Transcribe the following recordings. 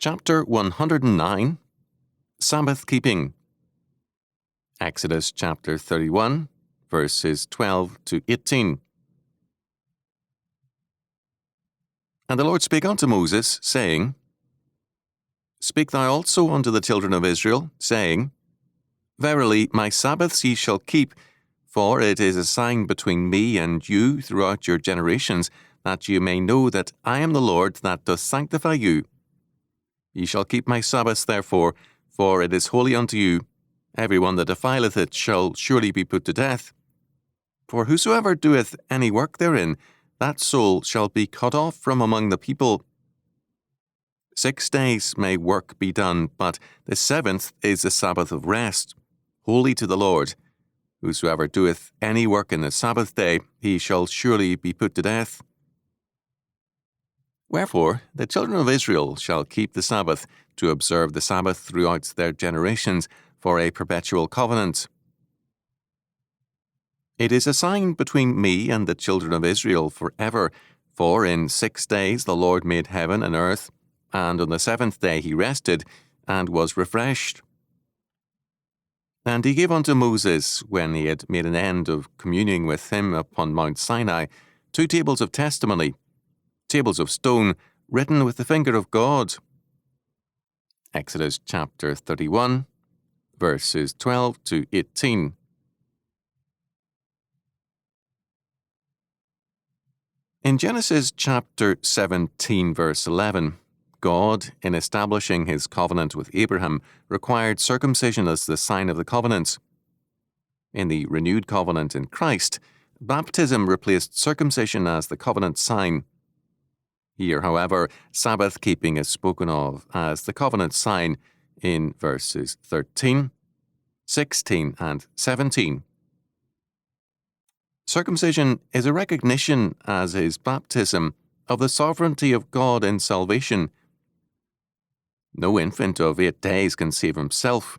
Chapter 109, Sabbath-Keeping. Exodus chapter 31, verses 12 to 18. And the Lord spake unto Moses, saying, Speak thou also unto the children of Israel, saying, Verily my Sabbaths ye shall keep, for it is a sign between me and you throughout your generations, that you may know that I am the Lord that doth sanctify you. Ye shall keep my Sabbaths therefore, for it is holy unto you. Every one that defileth it shall surely be put to death. For whosoever doeth any work therein, that soul shall be cut off from among the people. 6 days may work be done, but the 7th is the Sabbath of rest, holy to the Lord. Whosoever doeth any work in the Sabbath day, he shall surely be put to death. Wherefore the children of Israel shall keep the Sabbath, to observe the Sabbath throughout their generations, for a perpetual covenant. It is a sign between me and the children of Israel forever, for in 6 days the Lord made heaven and earth, and on the 7th day he rested, and was refreshed. And he gave unto Moses, when he had made an end of communing with him upon Mount Sinai, 2 tables of testimony, tables of stone, written with the finger of God. Exodus chapter 31, verses 12 to 18. In Genesis chapter 17, verse 11, God, in establishing his covenant with Abraham, required circumcision as the sign of the covenant. In the renewed covenant in Christ, baptism replaced circumcision as the covenant sign. Here, however, Sabbath-keeping is spoken of as the covenant sign in verses 13, 16, and 17. Circumcision is a recognition, as is baptism, of the sovereignty of God in salvation. No infant of 8 days can save himself.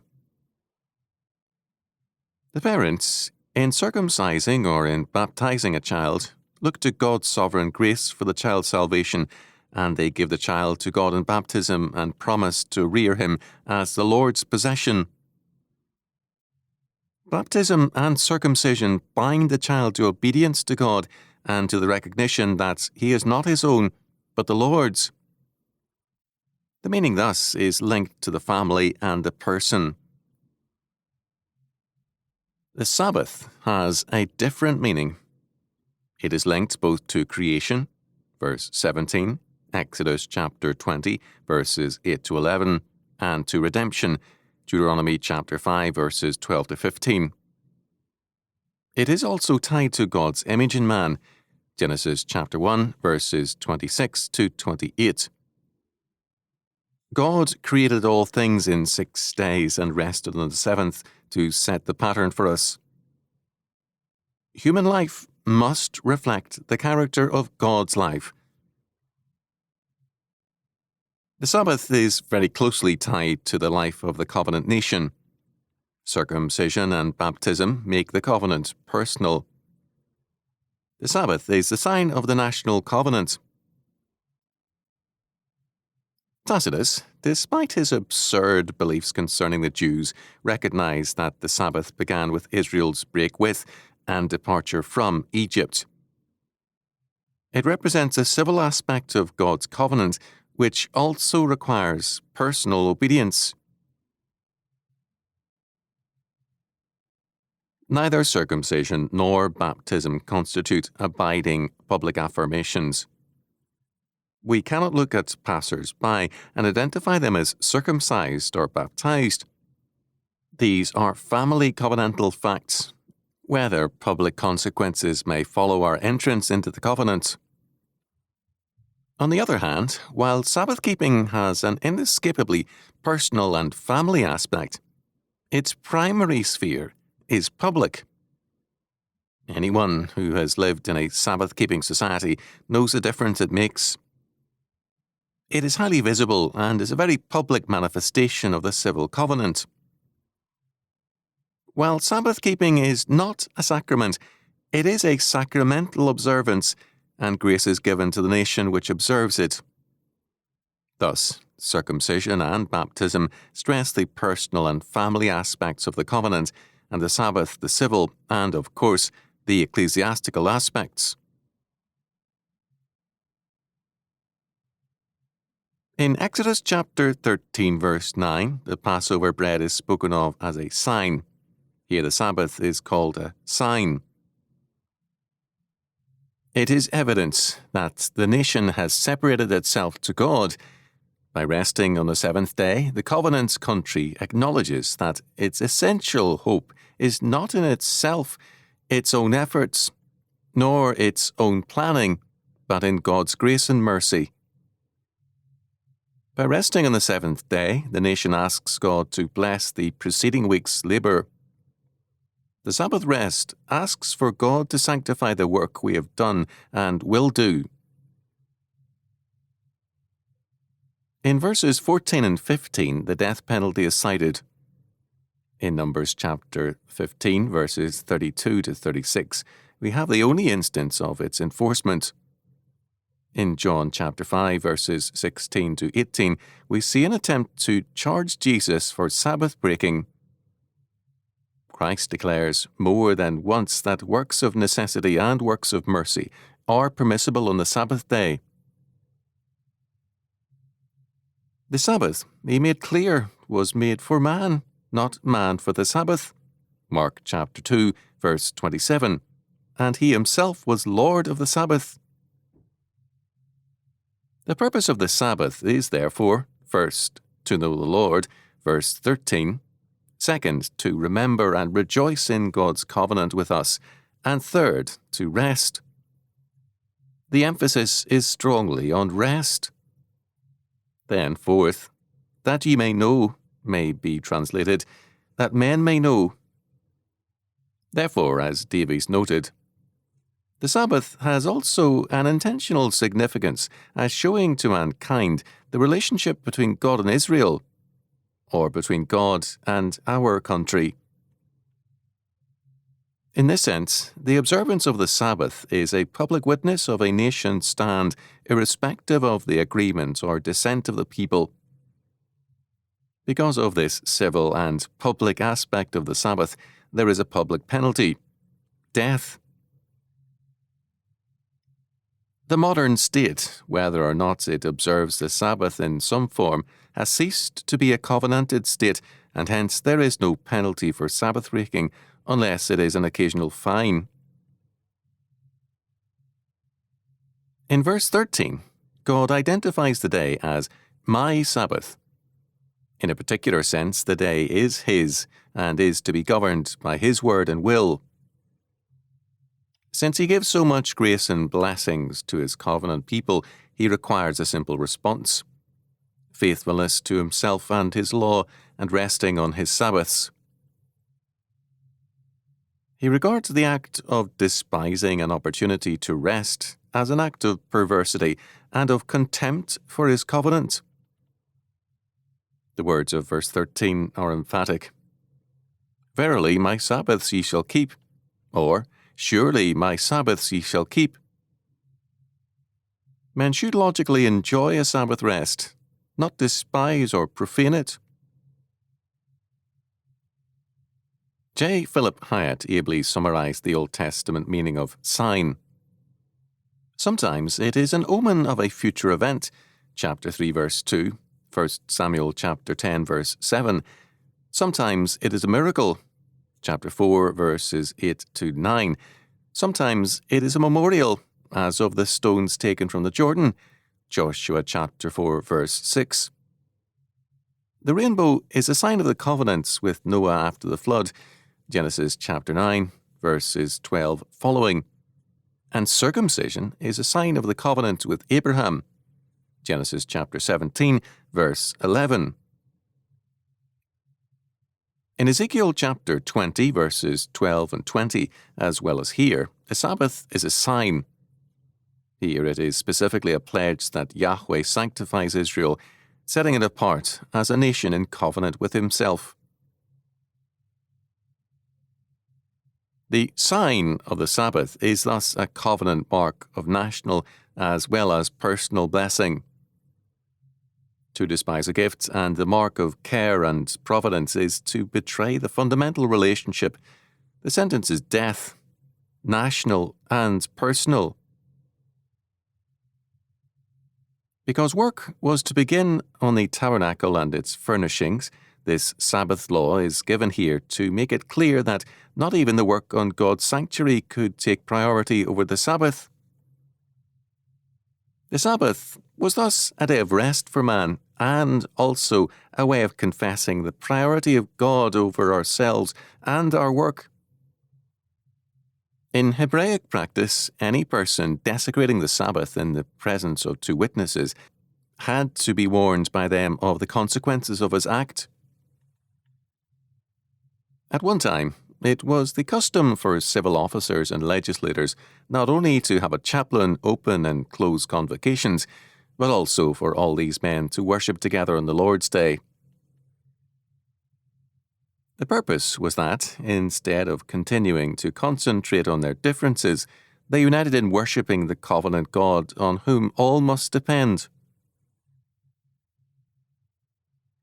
The parents, in circumcising or in baptizing a child, look to God's sovereign grace for the child's salvation, and they give the child to God in baptism and promise to rear him as the Lord's possession. Baptism and circumcision bind the child to obedience to God and to the recognition that he is not his own, but the Lord's. The meaning thus is linked to the family and the person. The Sabbath has a different meaning. It is linked both to creation, verse 17, Exodus chapter 20, verses 8 to 11, and to redemption, Deuteronomy chapter 5, verses 12 to 15. It is also tied to God's image in man, Genesis chapter 1, verses 26 to 28. God created all things in 6 days and rested on the 7th to set the pattern for us. Human life must reflect the character of God's life. The Sabbath is very closely tied to the life of the covenant nation. Circumcision and baptism make the covenant personal. The Sabbath is the sign of the national covenant. Tacitus, despite his absurd beliefs concerning the Jews, recognized that the Sabbath began with Israel's break with and departure from Egypt. It represents a civil aspect of God's covenant, which also requires personal obedience. Neither circumcision nor baptism constitute abiding public affirmations. We cannot look at passers-by and identify them as circumcised or baptized. These are family covenantal facts, whether public consequences may follow our entrance into the covenant. On the other hand, while Sabbath-keeping has an inescapably personal and family aspect, its primary sphere is public. Anyone who has lived in a Sabbath-keeping society knows the difference it makes. It is highly visible and is a very public manifestation of the civil covenant. While Sabbath-keeping is not a sacrament, it is a sacramental observance, and grace is given to the nation which observes it. Thus, circumcision and baptism stress the personal and family aspects of the covenant, and the Sabbath the civil and, of course, the ecclesiastical aspects. In Exodus chapter 13, verse 9, the Passover bread is spoken of as a sign. Here the Sabbath is called a sign. It is evidence that the nation has separated itself to God. By resting on the seventh day, the covenant's country acknowledges that its essential hope is not in itself, its own efforts, nor its own planning, but in God's grace and mercy. By resting on the seventh day, the nation asks God to bless the preceding week's labour. The Sabbath rest asks for God to sanctify the work we have done and will do. In verses 14 and 15, the death penalty is cited. In Numbers chapter 15, verses 32 to 36, we have the only instance of its enforcement. In John chapter 5, verses 16 to 18, we see an attempt to charge Jesus for Sabbath breaking. Christ declares more than once that works of necessity and works of mercy are permissible on the Sabbath day. The Sabbath, he made clear, was made for man, not man for the Sabbath. Mark chapter 2, verse 27. And he himself was Lord of the Sabbath. The purpose of the Sabbath is therefore, first, to know the Lord, verse 13, second, to remember and rejoice in God's covenant with us, and third, to rest. The emphasis is strongly on rest. Then, fourth, that ye may know, may be translated, that men may know. Therefore, as Davies noted, the Sabbath has also an intentional significance as showing to mankind the relationship between God and Israel, or between God and our country. In this sense, the observance of the Sabbath is a public witness of a nation's stand, irrespective of the agreement or dissent of the people. Because of this civil and public aspect of the Sabbath, there is a public penalty: death. The modern state, whether or not it observes the Sabbath in some form, has ceased to be a covenanted state, and hence there is no penalty for Sabbath breaking unless it is an occasional fine. In verse 13, God identifies the day as my Sabbath. In a particular sense, the day is His, and is to be governed by His word and will. Since He gives so much grace and blessings to His covenant people, He requires a simple response: faithfulness to Himself and His law, and resting on His Sabbaths. He regards the act of despising an opportunity to rest as an act of perversity and of contempt for His covenant. The words of verse 13 are emphatic. Verily my Sabbaths ye shall keep, or surely my Sabbaths ye shall keep. Men should logically enjoy a Sabbath rest, not despise or profane it. J. Philip Hyatt ably summarized the Old Testament meaning of sign. Sometimes it is an omen of a future event, chapter 3 verse 2, 1 Samuel chapter 10 verse 7. Sometimes it is a miracle, chapter 4 verses 8 to 9. Sometimes it is a memorial, as of the stones taken from the Jordan, Joshua chapter 4 verse 6. The rainbow is a sign of the covenants with Noah after the flood, Genesis chapter 9 verses 12 following. And circumcision is a sign of the covenant with Abraham, Genesis chapter 17 verse 11. In Ezekiel chapter 20 verses 12 and 20, as well as here, a Sabbath is a sign. Here it is specifically a pledge that Yahweh sanctifies Israel, setting it apart as a nation in covenant with Himself. The sign of the Sabbath is thus a covenant mark of national as well as personal blessing. To despise a gift and the mark of care and providence is to betray the fundamental relationship. The sentence is death, national and personal. Because work was to begin on the tabernacle and its furnishings, this Sabbath law is given here to make it clear that not even the work on God's sanctuary could take priority over the Sabbath. The Sabbath was thus a day of rest for man, and also a way of confessing the priority of God over ourselves and our work. In Hebraic practice, any person desecrating the Sabbath in the presence of two witnesses had to be warned by them of the consequences of his act. At one time, it was the custom for civil officers and legislators not only to have a chaplain open and close convocations, but also for all these men to worship together on the Lord's Day. The purpose was that, instead of continuing to concentrate on their differences, they united in worshipping the covenant God on whom all must depend.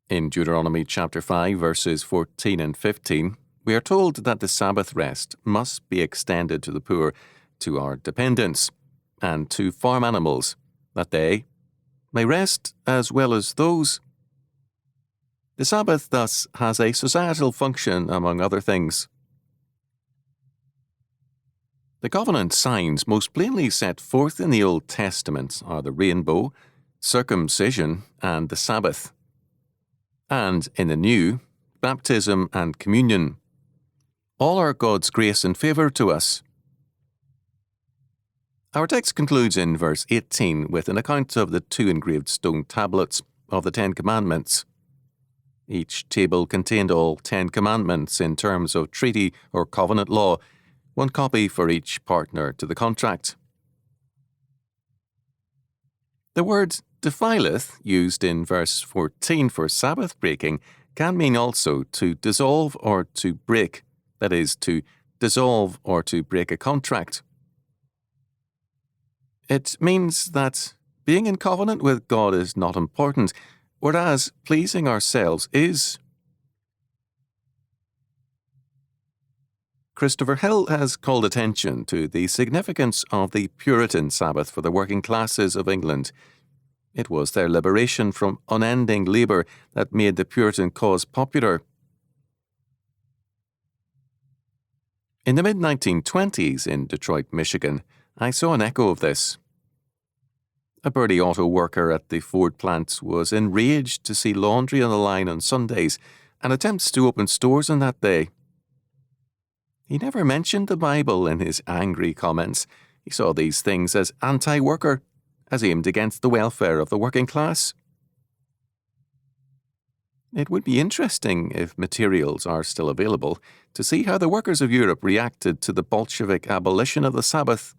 In Deuteronomy chapter 5, verses 14 and 15, we are told that the Sabbath rest must be extended to the poor, to our dependents, and to farm animals, that they may rest as well as those. The Sabbath thus has a societal function, among other things. The covenant signs most plainly set forth in the Old Testament are the rainbow, circumcision, and the Sabbath. And in the New, baptism and communion. All are God's grace and favour to us. Our text concludes in verse 18 with an account of the two engraved stone tablets of the Ten Commandments. Each table contained all 10 commandments in terms of treaty or covenant law, one copy for each partner to the contract. The word defileth, used in verse 14 for Sabbath breaking, can mean also to dissolve or to break, that is, to dissolve or to break a contract. It means that being in covenant with God is not important, whereas pleasing ourselves is. Christopher Hill has called attention to the significance of the Puritan Sabbath for the working classes of England. It was their liberation from unending labour that made the Puritan cause popular. In the mid-1920s in Detroit, Michigan, I saw an echo of this. A burly auto worker at the Ford plant was enraged to see laundry on the line on Sundays and attempts to open stores on that day. He never mentioned the Bible in his angry comments. He saw these things as anti-worker, as aimed against the welfare of the working class. It would be interesting, if materials are still available, to see how the workers of Europe reacted to the Bolshevik abolition of the Sabbath.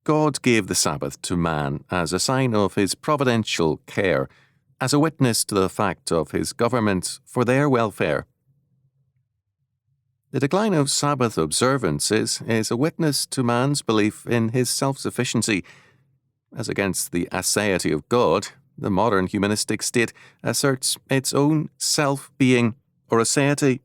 God gave the Sabbath to man as a sign of his providential care, as a witness to the fact of his government for their welfare. The decline of Sabbath observances is a witness to man's belief in his self-sufficiency. As against the aseity of God, the modern humanistic state asserts its own self-being or aseity.